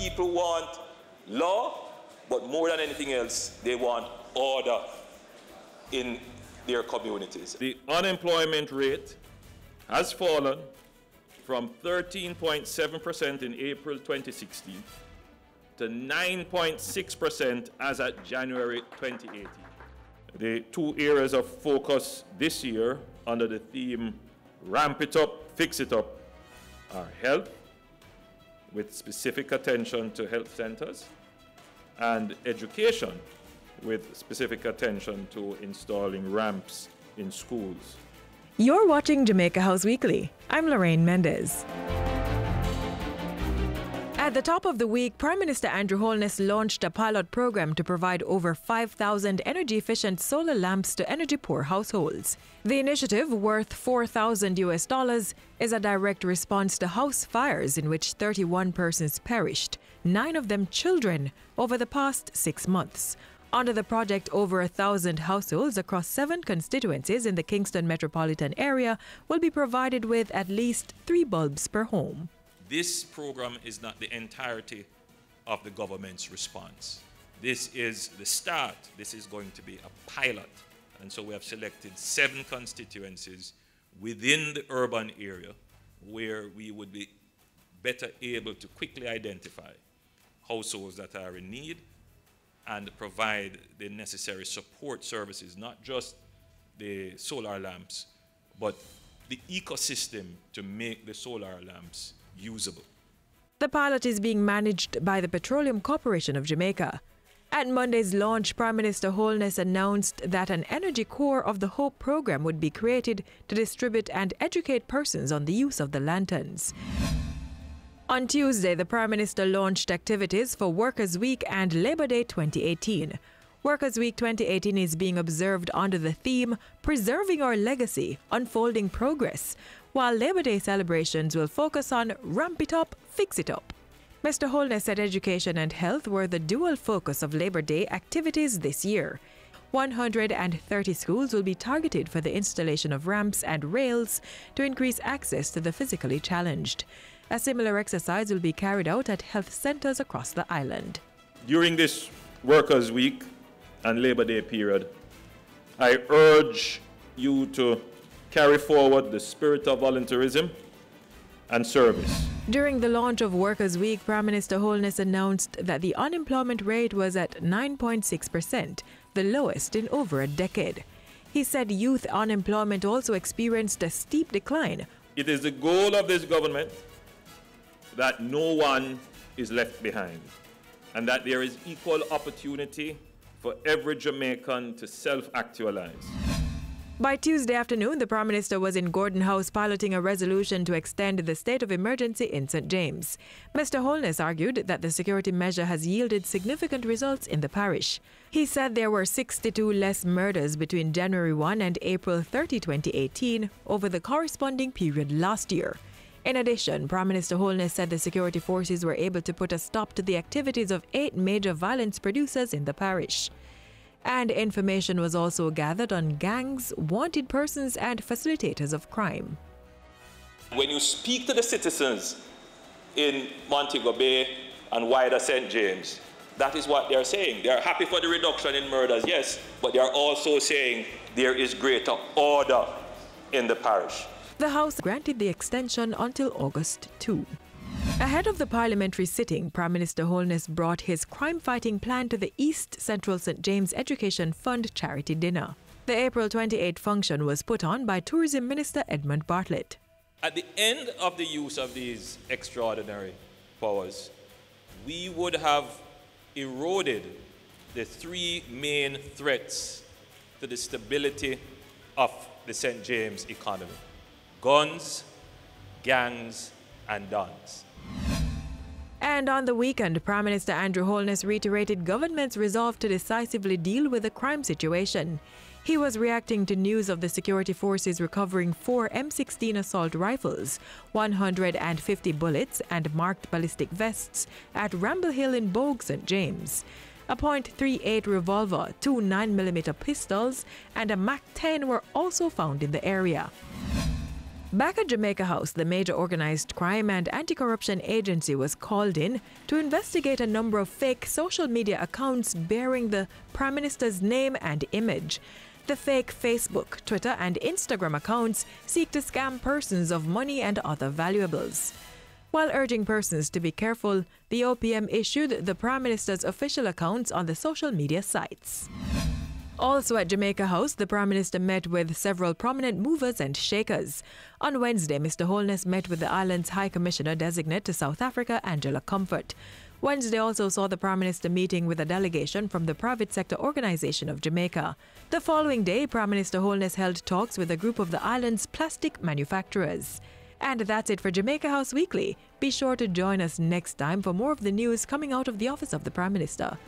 people want law, but more than anything else, they want order in their communities. The unemployment rate has fallen from 13.7% in April 2016 to 9.6% as at January 2018. The two areas of focus this year under the theme Ramp It Up, Fix It Up are health, with specific attention to health centers, and education, with specific attention to installing ramps in schools. You're watching Jamaica House Weekly. I'm Lorraine Mendez. At the top of the week, Prime Minister Andrew Holness launched a pilot program to provide over 5,000 energy-efficient solar lamps to energy-poor households. The initiative, worth $4,000, is a direct response to house fires in which 31 persons perished, 9 of them children, over the past 6 months. Under the project, over 1,000 households across 7 constituencies in the Kingston metropolitan area will be provided with at least 3 bulbs per home. This program is not the entirety of the government's response. This is the start. This is going to be a pilot. And so we have selected 7 constituencies within the urban area where we would be better able to quickly identify households that are in need and provide the necessary support services, not just the solar lamps, but the ecosystem to make the solar lamps usable. The pilot is being managed by the Petroleum Corporation of Jamaica. At Monday's launch, Prime Minister Holness announced that an energy core of the HOPE program would be created to distribute and educate persons on the use of the lanterns. On Tuesday, the Prime Minister launched activities for Workers' Week and Labor Day 2018. Workers' Week 2018 is being observed under the theme Preserving Our Legacy, Unfolding Progress, while Labor Day celebrations will focus on Ramp It Up, Fix It Up. Mr. Holness said education and health were the dual focus of Labor Day activities this year. 130 schools will be targeted for the installation of ramps and rails to increase access to the physically challenged. A similar exercise will be carried out at health centers across the island. During this Workers' Week and Labor Day period, I urge you to carry forward the spirit of volunteerism and service. During the launch of Workers' Week, Prime Minister Holness announced that the unemployment rate was at 9.6%, the lowest in over a decade. He said youth unemployment also experienced a steep decline. It is the goal of this government that no one is left behind, and that there is equal opportunity for every Jamaican to self-actualize. By Tuesday afternoon, the Prime Minister was in Gordon House piloting a resolution to extend the state of emergency in St. James. Mr. Holness argued that the security measure has yielded significant results in the parish. He said there were 62 less murders between January 1 and April 30, 2018, over the corresponding period last year. In addition, Prime Minister Holness said the security forces were able to put a stop to the activities of 8 major violence producers in the parish. And information was also gathered on gangs, wanted persons, and facilitators of crime. When you speak to the citizens in Montego Bay and wider St. James, that is what they're saying. They're happy for the reduction in murders, yes, but they're also saying there is greater order in the parish. The House granted the extension until August 2. Ahead of the parliamentary sitting, Prime Minister Holness brought his crime-fighting plan to the East Central St. James Education Fund charity dinner. The April 28 function was put on by Tourism Minister Edmund Bartlett. At the end of the use of these extraordinary powers, we would have eroded the 3 main threats to the stability of the St. James economy: guns, gangs, and dons. And on the weekend, Prime Minister Andrew Holness reiterated government's resolve to decisively deal with the crime situation. He was reacting to news of the security forces recovering 4 M16 assault rifles, 150 bullets, and marked ballistic vests at Ramble Hill in Bogue, St. James. A .38 revolver, 2 9mm pistols, and a Mac-10 were also found in the area. Back at Jamaica House, the major organized crime and anti-corruption agency was called in to investigate a number of fake social media accounts bearing the Prime Minister's name and image. The fake Facebook, Twitter and Instagram accounts seek to scam persons of money and other valuables. While urging persons to be careful, the OPM issued the Prime Minister's official accounts on the social media sites. Also at Jamaica House, the Prime Minister met with several prominent movers and shakers. On Wednesday, Mr. Holness met with the island's High Commissioner-designate to South Africa, Angela Comfort. Wednesday also saw the Prime Minister meeting with a delegation from the Private Sector Organization of Jamaica. The following day, Prime Minister Holness held talks with a group of the island's plastic manufacturers. And that's it for Jamaica House Weekly. Be sure to join us next time for more of the news coming out of the office of the Prime Minister.